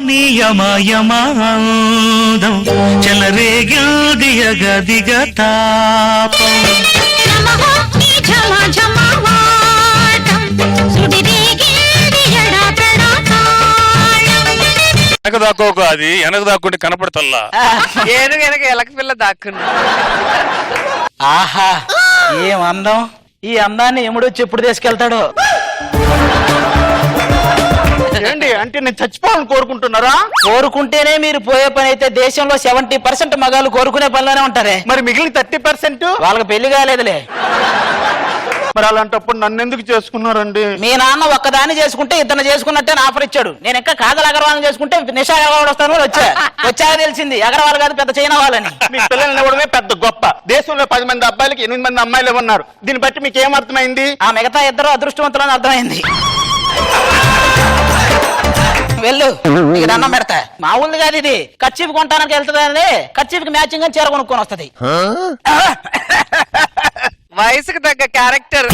నియమయమాదం చెలరేగిల్ది అగదిగ తాపం వెనక దాక్కోక అది వెనక దాక్కుంటే కనపడతల్లా ఏను వెనక ఎలక పిల్ల దాక్కున్నా. ఆహా ఏం అందం! ఈ అందాన్ని ఎముడొచ్చి ఎప్పుడు తీసుకెళ్తాడో. ఏంటి అంటే నేను చచ్చిపోవాలని కోరుకుంటున్నారా? కోరుకుంటేనే మీరు పోయే పని అయితే దేశంలో 70% మగాళ్ళు కోరుకునే పనిలోనే ఉంటారే. మరి మిగిలిన 30% వాళ్ళకి పెళ్లి కాలేదులే. మరి అలాంటప్పుడు నన్ను ఎందుకు చేసుకున్నారండి? మీ నాన్న ఒక్కదాన్ని చేసుకుంటే ఇద్దరు చేసుకున్నట్టే ఆఫర్ ఇచ్చాడు. నేను ఇంకా కాదల్ అగర్వాల్ చేసుకుంటే నిషా అగర్వాల్ వస్తాను వచ్చాక తెలిసింది అగర్వాల్ కాదు పెద్ద చైనా వాళ్ళని. మీ పిల్లల్ని ఇవ్వడమే పెద్ద గొప్ప. దేశంలో 10 మంది అబ్బాయిలకి 8 మంది అమ్మాయిలు ఉన్నారు. దీన్ని బట్టి మీకు ఏం అర్థమైంది? ఆ మిగతా ఇద్దరు అదృష్టవంతులని అర్థమైంది. వెళ్ళు, నీకు దండం పెడతా. మామూలుది కాదు ఇది. కర్చీఫ్ కొంటానికి వెళ్తుందని కర్చీఫ్ కి మ్యాచింగ్ అని చీర కొనుక్కొని వస్తుంది. వయసుకు తగ్గ క్యారెక్టర్.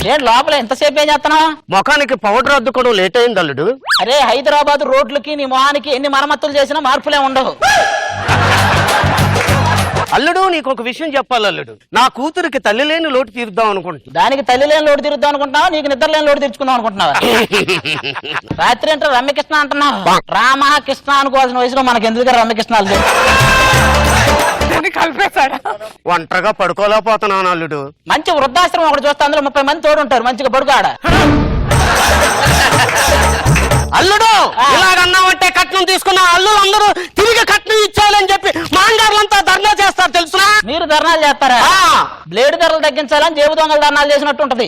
ఏంటి లోపల ఎంతసేపు ఏం చేస్తున్నావు? ముఖానికి పౌడర్ అద్దుకోవడం లేట్ అయింది అల్లుడు. అరే హైదరాబాద్ రోడ్లకి నీ మొహానికి ఎన్ని మరమ్మతులు చేసినా మార్పులే ఉండవు. అల్లుడు నీకు ఒక విషయం చెప్పాలి అల్లుడు. నా కూతురికి తల్లి లేని లోటు తీరుద్దాం అనుకుంటున్నా. దానికి తల్లి లేని లోటు తీరుద్దాం అనుకుంటున్నావా? నీకు నిద్ర లేని లోటు తీర్చుకుందాం అనుకుంటున్నావా? రాత్రి అంటే రమ్యకృష్ణ అంటున్నావు. రామకృష్ణ అనుకోవాల్సిన వయసులో మనకి ఎందుకు రమ్యకృష్ణాలు కలిపేశాడు. ఒంటరిగా పడుకోలేకపోతున్నాను అల్లుడు. మంచి వృద్ధాశ్రమం ఒకటి చూస్తే అందులో 30 మంది తోడు ఉంటారు. మంచిగా పడుకోడ. అల్లుడు ఇలాగన్నావంటే కట్నం తీసుకున్న అల్లుడు అందరూ తిరిగి కట్నం ఇచ్చాలని చెప్పి మాంగారులంతా ధర్నా చేస్తారు తెలుసునా? మీరు ధర్నాలు చేస్తారా? బ్లేడ్ ధరలు తగ్గించాలని జేబు దొంగలు ధర్నాలు చేసినట్టు ఉంటది.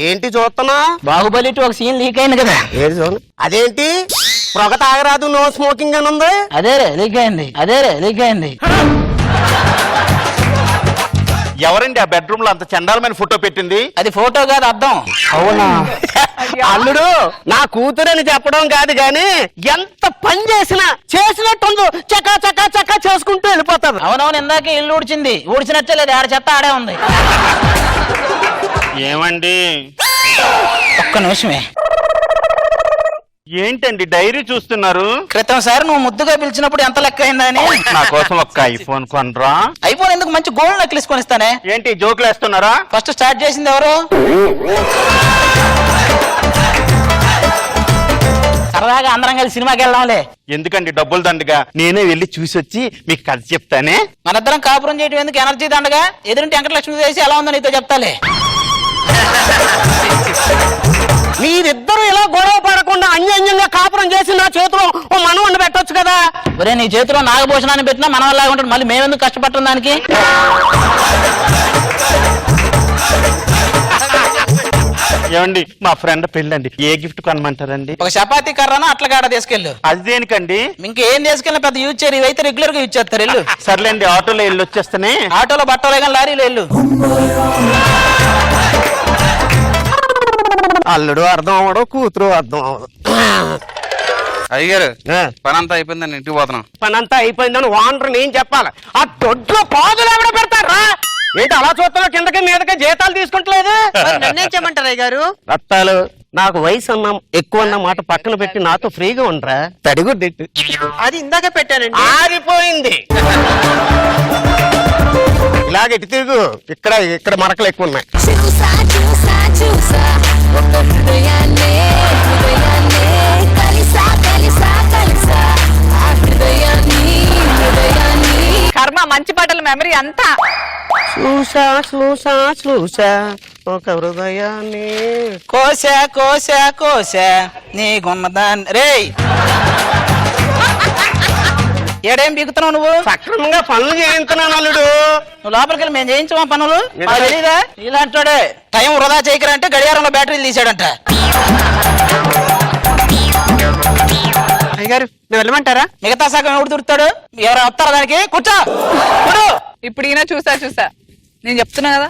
ఏంటి చూస్తున్నా? బాహుబలి ఒక సీన్ లీక్ అయింది కదా. అదేంటి పొగ తాగరాదు నో స్మోకింగ్ అని ఉంది? అదేరే లీక్ అయింది. ఎవరండి ఆ బెడ్రూమ్ లో అంత చండాలమైన ఫోటో పెట్టింది? అది ఫోటో కాదు అర్థం. అవునా? అల్లుడు నా కూతురని చెప్పడం కాదు గాని ఎంత పని చేసినా చేసినట్టు చకా చకా చకా చేసుకుంటూ వెళ్ళిపోతారు. అవునవును, ఇందాక ఇల్లు ఊడ్చినట్టే లేదు. ఆడ చెత్త ఆడే ఉంది. ఏమండి ఒక్క నిమిషమే. ఏంటండి డైరీ చూస్తున్నారు? క్రితం సార్ నువ్వు ముద్దుగా పిలిచినప్పుడు ఎంత లెక్క అయిందని. నా కోసం ఒక్క ఐఫోన్ కొనరా? ఐఫోన్ ఎందుకు? మంచి గోల్డ్ నెక్లెస్ కొనిస్తానే. ఏంటి జోకులు వేస్తున్నారా? ఫస్ట్ స్టార్ట్ చేసింది ఎవరు? సరదాగా అందరం కలిసి సినిమాకి వెళ్దాంలే. ఎందుకండి డబ్బులు దండగా? నేనే వెళ్ళి చూసి వచ్చి మీకు కథ చెప్తానే. మనిద్దరం కాపురం చేయడం ఎందుకు? ఎనర్జీ దండగా. ఎదురింటి వెంకటలక్ష్మి చేసి ఎలా ఉందో నీతో చెప్తాలే. మీరిద్దరు ఇలా గొడవ పడకుండా అన్యంగా కాపురం చేసి నా చేతిలో ఓ మనవన్ని పెట్టొచ్చు కదా. ఒరే నీ చేతిలో నాగభూషణాన్ని పెట్టినా మనవల్లాగా ఉంటుంది. మళ్ళీ మేమెందుకు కష్టపడటం దానికి? ఏమండి మా ఫ్రెండ్ పెళ్ళండి, ఏ గిఫ్ట్ కొనమంటారండి? ఒక చపాతీ కర్రను అట్లగాడ తీసుకెళ్ళు. అది దేనికండి? ఇంకేం తీసుకెళ్ళిన పెద్ద యూజ్ చేయరు. ఇవైతే రెగ్యులర్ గా యూజ్ చేస్తారు. వెళ్ళు. సర్లేండి ఆటోలో వెళ్ళి వచ్చేస్తానే. ఆటోలో బట్టలే కానీ లారీలో వెళ్ళు. అల్లుడు అర్థం అవడం, కూతురు అర్థం అవడం. అయ్యారు పని అంతా అయిపోయిందని ఇంటికి పోతున్నాం. పని అంతా అయిపోయిందని వాండర్ నేను చెప్పాలి. ఆ దొడ్లో పాదులు ఎవడ పెడతారా? ఏంటి అలా చూస్తున్నా? కిందకి మీదకి జీతాలు తీసుకుంటలేదు. నిర్ణయించమంటారు అయ్యగారు. రత్తాలు నాకు వయసు అన్నా ఎక్కువ అన్న మాట పక్కన పెట్టి నాతో ఫ్రీగా ఉండరా? తడిగుడ్డెట్టు. అది ఇందాక పెట్టానండి. ఆరిపోయింది. ఇలాగెట్టి తిరుగు. ఇక్కడ మరకలు ఎక్కువ ఉన్నాయి. కర్మ మంచి పాటల మెమరీ అంతా. చూసా ఒక హృదయాన్ని కోసా నీకున్నదాన్ని. రే ఏడేం బీగుతున్నావు నువ్వు? సక్రమంగా పనులు చేయించున్నాను అల్లుడు. నువ్వు లోపలికి వెళ్ళి మేము చేయించమా పనులు? తెలీదా? ఇలాంటి టైం వృధా చేయకరంటే గడియారంలో బ్యాటరీలు తీసాడంట. అయ్యగారు నువ్వు వెళ్ళమంటారా? మిగతా సగం ఎవడు దొరుకుతాడు? ఎవరు వస్తారా దానికి? కూర్చో. ఇప్పుడు ఈయన చూసా నేను చెప్తున్నా కదా.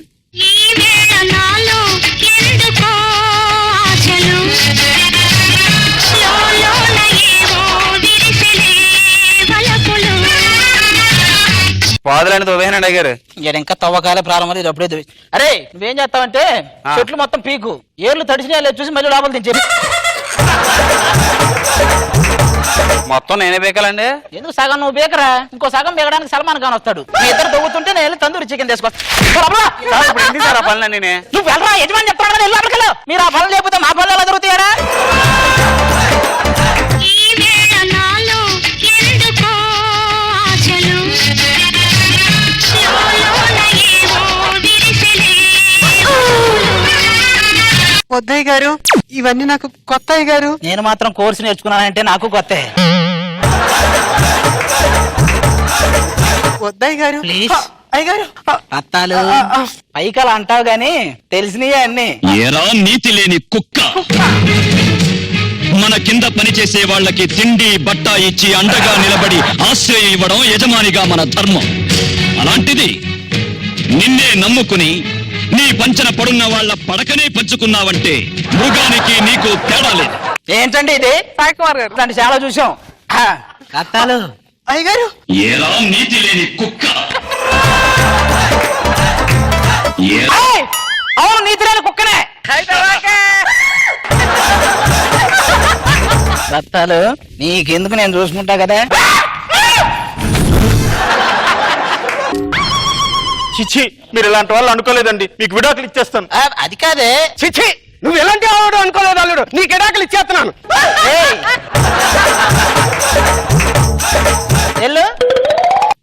పాదులని తోవేనండి అయ్యారు. ఇంకా తవ్వకాలే ప్రారంభం ఇది అప్పుడే అరే నువ్వేం చేస్తావంటే చెట్లు మొత్తం పీకు ఏర్లు తడిసినా లేదు చూసి మళ్ళీ లోపల దించే మొత్తం నేనే బేకాలండి. ఎందుకు సగం నువ్వు బేకరా ఇంకో సగం బేకడానికి సల్మాన్ ఖాన్ వస్తాడు మీ ఇద్దరు తవ్వుతుంటే నేను వెళ్ళి తందూరి చికెన్ తీసుకొస్తా సార్ ఇప్పుడు ఎందుకు సార్ ఆ పనులన్నీ నేనే? నువ్వు వెళ్ళరా యజమాని చెప్తాడు కదా వెళ్ళి అక్కడికి మీరు ఆ పనులు లేకపోతే మా పనులు ఎలా దొరుకుతాయరా వద్దయ్య గారు ఇవన్నీ నాకు కొత్త అయ్య గారు. నేను మాత్రం కోర్సు నేర్చుకున్నానంటే నాకు కొత్త వద్దయ్య గారు ప్లీజ్ అయ్యగారు అత్తాలు పైకలు అంటావు గాని తెలిసినయే అన్ని ఏరా నీతి లేని కుక్క మన కింద పనిచేసే వాళ్ళకి తిండి బట్ట ఇచ్చి అండగా నిలబడి ఆశ్రయం ఇవ్వడం యజమానిగా మన ధర్మం. అలాంటిది నిన్నే నమ్ముకుని నీ పంచన పడున్న వాళ్ళ పడకనే పంచుకున్నావంటే మృగానికి నీకు తేడా లేదు. ఏంటండి ఇది సాయి కుమార్ గారు ఇలాంటి చాలా చూసాం అత్తాలు అయ్యగారు ఏరా నీతి లేని కుక్క అవును నీతి లేని కుక్కనే దత్తాలు నీకెందుకు నేను చూసుకుంటా కదా చిచ్చి మీరు ఇలాంటి వాళ్ళు అనుకోలేదండి మీకు విడాకులు ఇచ్చేస్తాను. అది కాదే చిచ్చి నువ్వు ఎలాంటి వాడు అనుకోలేదు అల్లుడు నీకు విడాకులు ఇచ్చేస్తున్నాను. ఏయ్. వెళ్ళు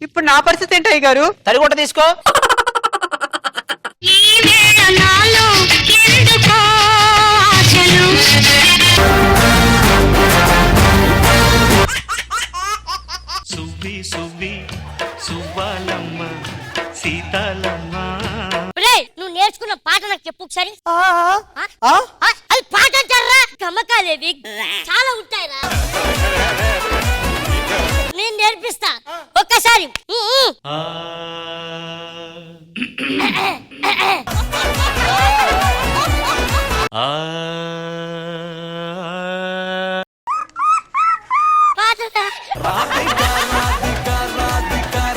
ఇప్పుడు నా పరిస్థితి ఏంటి అయ్య గారు? తడిగుడ్డ తీసుకో సువ్వి సువ్వి సువ్వాలమ్మ సీతాలమ్మ. నువ్వు నేర్చుకున్న పాట నాకు చెప్పు ఒకసారి. అది పాట అంటారా? గమకాలేవి చాలా ఉంటాయిరా, నేను నేర్పిస్తా ఒక్కసారి.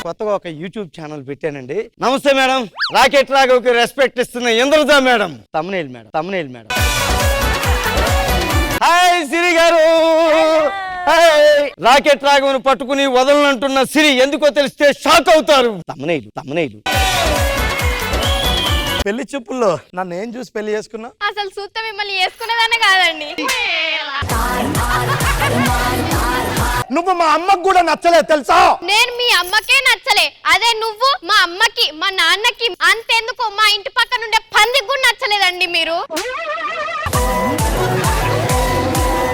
కొత్తగా ఒక యూట్యూబ్ ఛానల్ పెట్టానండి. నమస్తే మేడం. రాకెట్ రాఘవ్కి రెస్పెక్ట్ ఇస్తున్న ఇంద్రజ మేడం. తమ్మునేల్ మేడం. హాయ్ సిరి గారు. రాకెట్ రాఘవ్ను పట్టుకుని వదలనంటున్న సిరి ఎందుకో తెలిస్తే షాక్ అవుతారు. తమ్మునేలు పెళ్లి చూపుల్లో నన్ను ఏం చూసి పెళ్లి చేసుకున్నా? అసలు సూత్త మిమ్మల్ని చేసుకునేదానే కాదండి. నువ్వు మా అమ్మకు కూడా నచ్చలేదు తెలుసా? నేను మీ అమ్మకే నచ్చలే, అదే నువ్వు మా అమ్మకి మా నాన్నకి అంతెందుకు మా ఇంటి పక్కన ఉండే